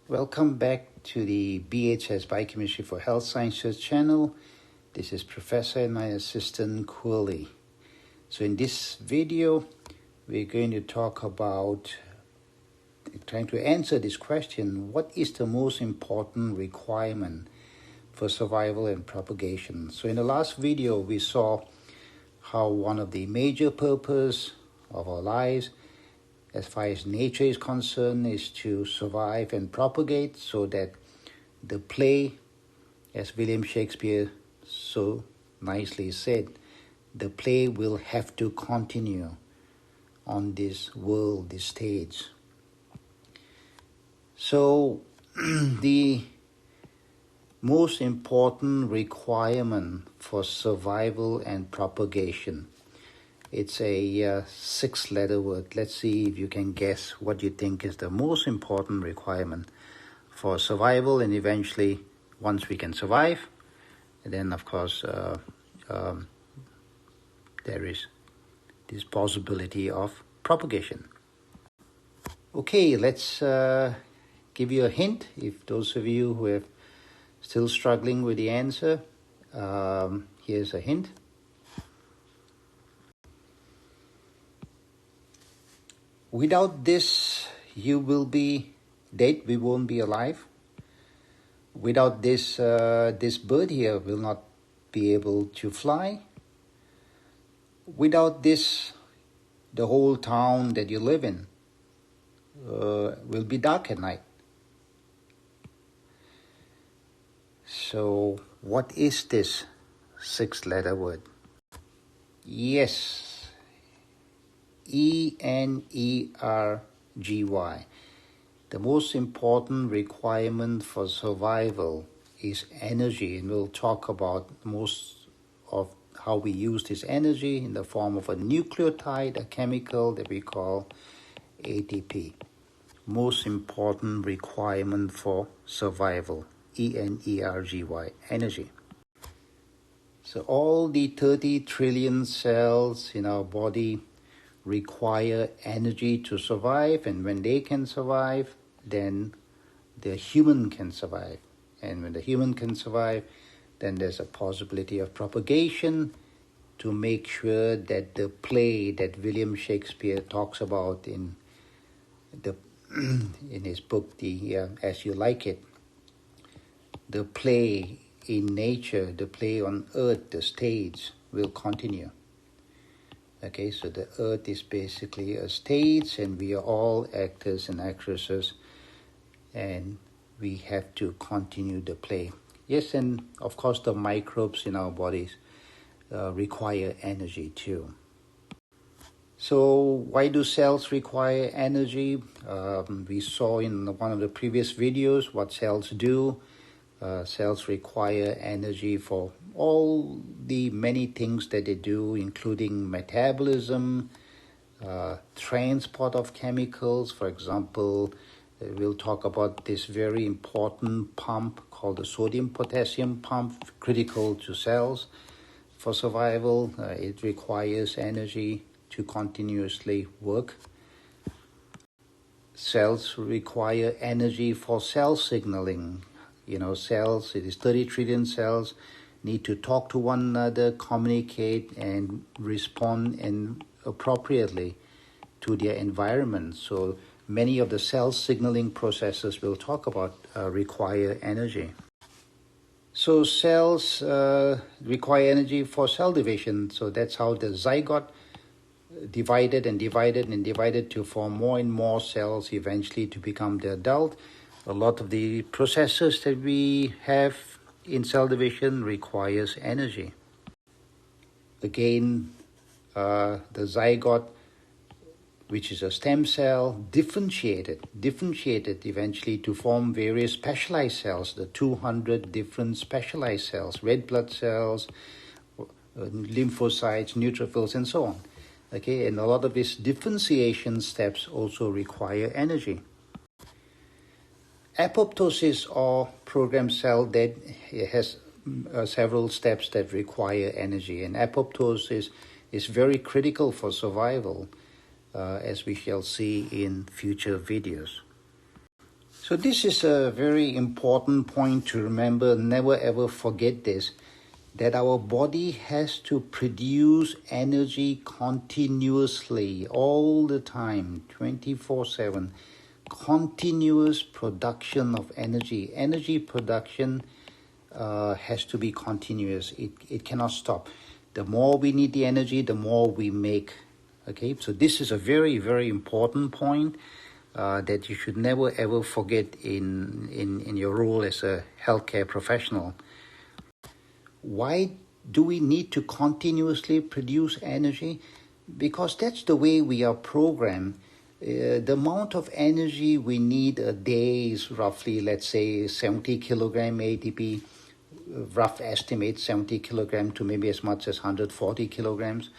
Welcome back to the BHS Biochemistry for Health Sciences channel. This is Professor and my assistant Quilly. So in this video, we're going to talk about trying to answer this question: what is the most important requirement for survival and propagation? So in the last video, we saw how one of the major purposes of our lives as far as nature is concerned is to survive and propagate, so that the play, as William Shakespeare so nicely said, the play will have to continue on this world, this stage. So the most important requirement for survival and propagation, it's a 6-letter word. Let's see if you can guess what you think is the most important requirement for survival, and eventually, once we can survive, and then of course there is this possibility of propagation. Okay, let's give you a hint. If those of you who are still struggling with the answer, here's a hint. Without this, you will be dead. We won't be alive. Without this, this bird here will not be able to fly. Without this, the whole town that you live in will be dark at night. So, what is this 6-letter word? Yes. Energy. The most important requirement for survival is energy, and we'll talk about most of how we use this energy in the form of a nucleotide, a chemical that we call ATP. Most important requirement for survival, energy, energy. So all the 30 trillion cells in our body require energy to survive, and when they can survive, then the human can survive. And when the human can survive, then there's a possibility of propagation to make sure that the play that William Shakespeare talks about in his book, As You Like It, the play in nature, the play on earth, the stage, will continue. Okay, so the earth is basically a stage, and we are all actors and actresses, and we have to continue the play. Yes, and of course the microbes in our bodies require energy too. So why do cells require energy? We saw in one of the previous videos what cells do. Cells require energy for all the many things that they do, including metabolism, transport of chemicals. For example, we'll talk about this very important pump called the sodium-potassium pump, critical to cells for survival. It requires energy to continuously work. Cells require energy for cell signaling. Cells, it is 30 trillion cells, need to talk to one another, communicate, and respond appropriately to their environment. So many of the cell signaling processes we'll talk about require energy. So cells require energy for cell division. So that's how the zygote divided and divided and divided to form more and more cells, eventually to become the adult. A lot of the processes that we have in cell division requires energy. Again, the zygote, which is a stem cell, differentiated eventually to form various specialized cells, the 200 different specialized cells, red blood cells, lymphocytes, neutrophils, and so on. Okay, and a lot of these differentiation steps also require energy. Apoptosis, or programmed cell death, has several steps that require energy, and apoptosis is very critical for survival, as we shall see in future videos. So this is a very important point to remember. Never ever forget this, that our body has to produce energy continuously, all the time, 24/7. Continuous production of energy. Energy production has to be continuous. It cannot stop. The more we need the energy, the more we make. Okay, so this is a very, very important point that you should never ever forget in your role as a healthcare professional. Why do we need to continuously produce energy? Because that's the way we are programmed. The amount of energy we need a day is roughly, let's say, 70 kilogram ATP, rough estimate, 70 kilogram to maybe as much as 140 kilograms.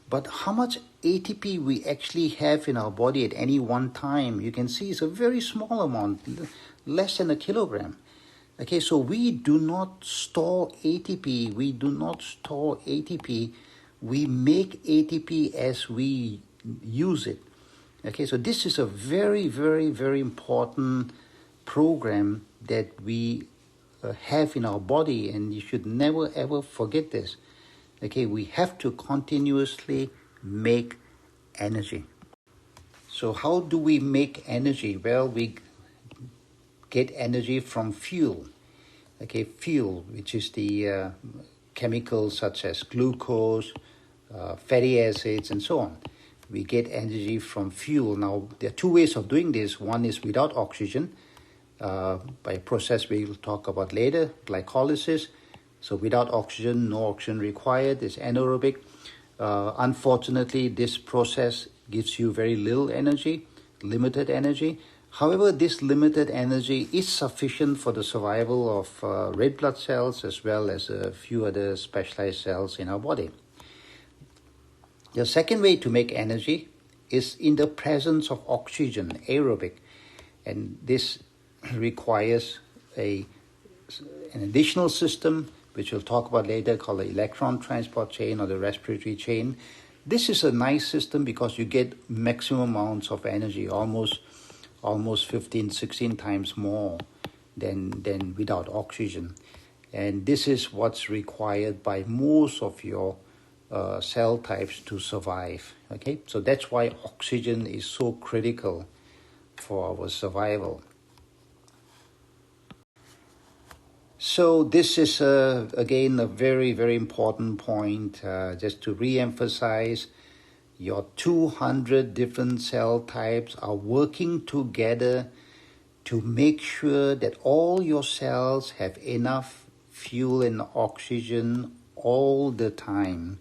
But how much ATP we actually have in our body at any one time, you can see it's a very small amount, less than a kilogram. Okay, so we do not store ATP. We do not store ATP. We make ATP as we use it. Okay, so this is a very, very, very important program that we have in our body, and you should never ever forget this. Okay, we have to continuously make energy. So how do we make energy? Well, we get energy from fuel. Okay, fuel, which is the chemicals such as glucose, fatty acids, and so on. We get energy from fuel. Now, there are two ways of doing this. One is without oxygen, by a process we'll talk about later, glycolysis. So without oxygen, no oxygen required, it's anaerobic. Unfortunately, this process gives you very little energy, limited energy. However, this limited energy is sufficient for the survival of red blood cells as well as a few other specialized cells in our body. The second way to make energy is in the presence of oxygen, aerobic. And this requires an additional system, which we'll talk about later, called the electron transport chain or the respiratory chain. This is a nice system because you get maximum amounts of energy, almost 15, 16 times more than without oxygen. And this is what's required by most of your cell types to survive. Okay, so that's why oxygen is so critical for our survival. So this is, again, a very, very important point. Just to re-emphasize, your 200 different cell types are working together to make sure that all your cells have enough fuel and oxygen all the time.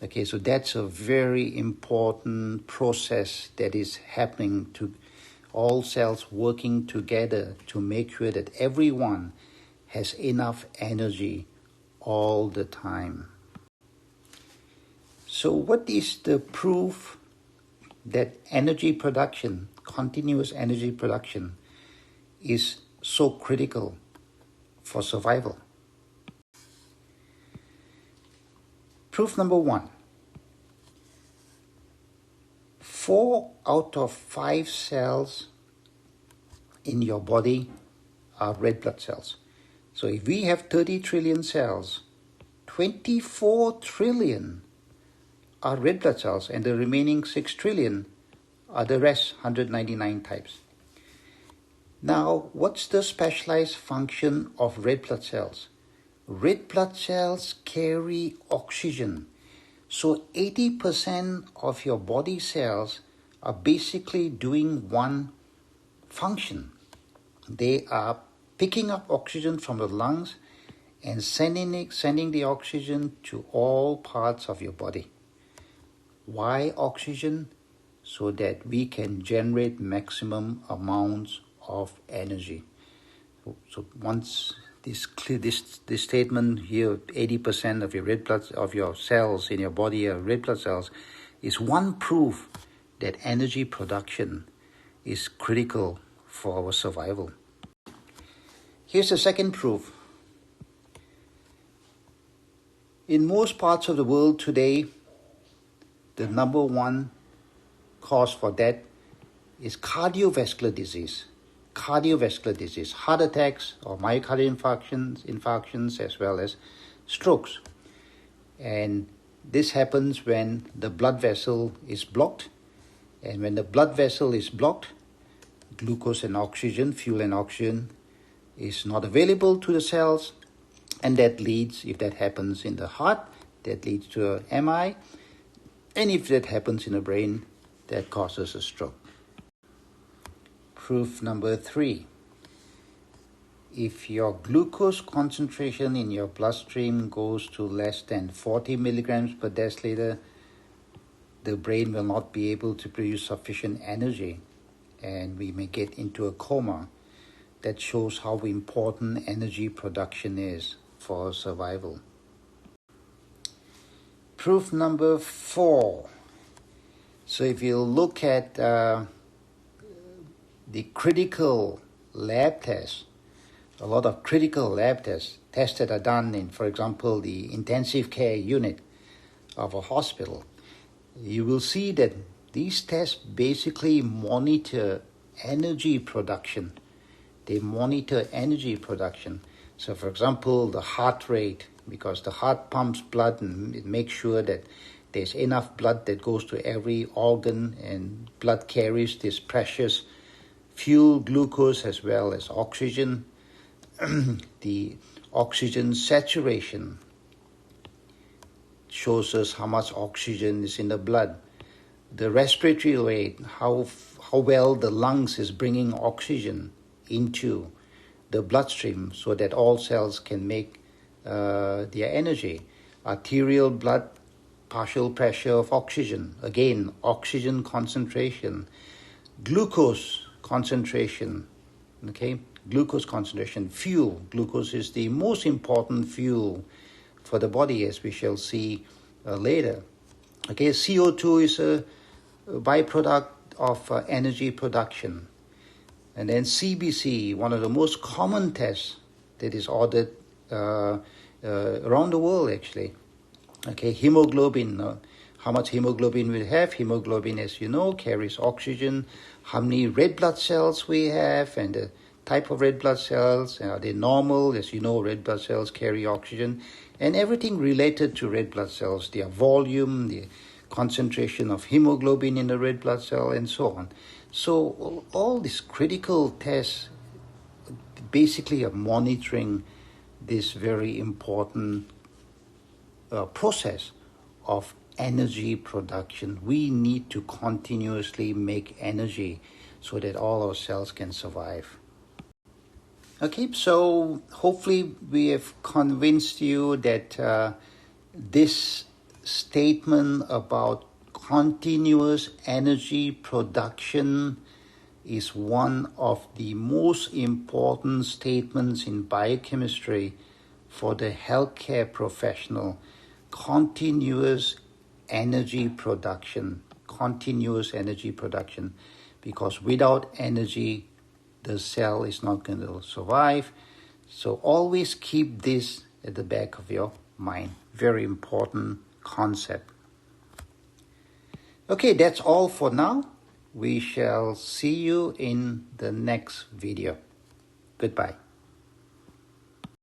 Okay, so that's a very important process that is happening, to all cells working together to make sure that everyone has enough energy all the time. So what is the proof that energy production, continuous energy production, is so critical for survival? Proof number 1. 4 out of 5 cells in your body are red blood cells. So if we have 30 trillion cells, 24 trillion are red blood cells, and the remaining 6 trillion are the rest, 199 types. Now, what's the specialized function of red blood cells? Red blood cells carry oxygen. So 80% of your body cells are basically doing one function. They are picking up oxygen from the lungs and sending the oxygen to all parts of your body. Why oxygen? So that we can generate maximum amounts of energy. So once this statement here, 80% of your red blood of your cells in your body are red blood cells, is one proof that energy production is critical for our survival. Here's the second proof. In most parts of the world today, the number one cause for death is cardiovascular disease. cardiovascular disease, heart attacks or myocardial infarctions as well as strokes. And this happens when the blood vessel is blocked. And when the blood vessel is blocked, glucose and oxygen, fuel and oxygen, is not available to the cells. And that leads, if that happens in the heart, that leads to a MI. And if that happens in the brain, that causes a stroke. Proof number 3. If your glucose concentration in your bloodstream goes to less than 40 milligrams per deciliter, the brain will not be able to produce sufficient energy and we may get into a coma. That shows how important energy production is for survival. Proof number 4. So if you look at the critical lab tests, a lot of critical lab tests that are done in, for example, the intensive care unit of a hospital, you will see that these tests basically monitor energy production. They monitor energy production. So, for example, the heart rate, because the heart pumps blood and it makes sure that there's enough blood that goes to every organ, and blood carries this precious fuel, glucose, as well as oxygen. The oxygen saturation shows us how much oxygen is in the blood. The respiratory rate, how well the lungs is bringing oxygen into the bloodstream so that all cells can make their energy. Arterial blood, partial pressure of oxygen. Again, oxygen concentration. Glucose concentration. Okay, glucose concentration. Fuel. Glucose is the most important fuel for the body, as we shall see later. Okay, CO2 is a byproduct of energy production. And then CBC, one of the most common tests that is ordered around the world actually. Okay, hemoglobin, how much hemoglobin we have. Hemoglobin, as you know, carries oxygen. How many red blood cells we have and the type of red blood cells. Are they normal? As you know, red blood cells carry oxygen. And everything related to red blood cells, their volume, the concentration of hemoglobin in the red blood cell, and so on. So all these critical tests basically are monitoring this very important process of energy production. We need to continuously make energy so that all our cells can survive. Okay, so hopefully we have convinced you that this statement about continuous energy production is one of the most important statements in biochemistry for the healthcare professional. Continuous energy production, because without energy, the cell is not going to survive. So always keep this at the back of your mind. Very important concept. Okay, that's all for now. We shall see you in the next video. Goodbye.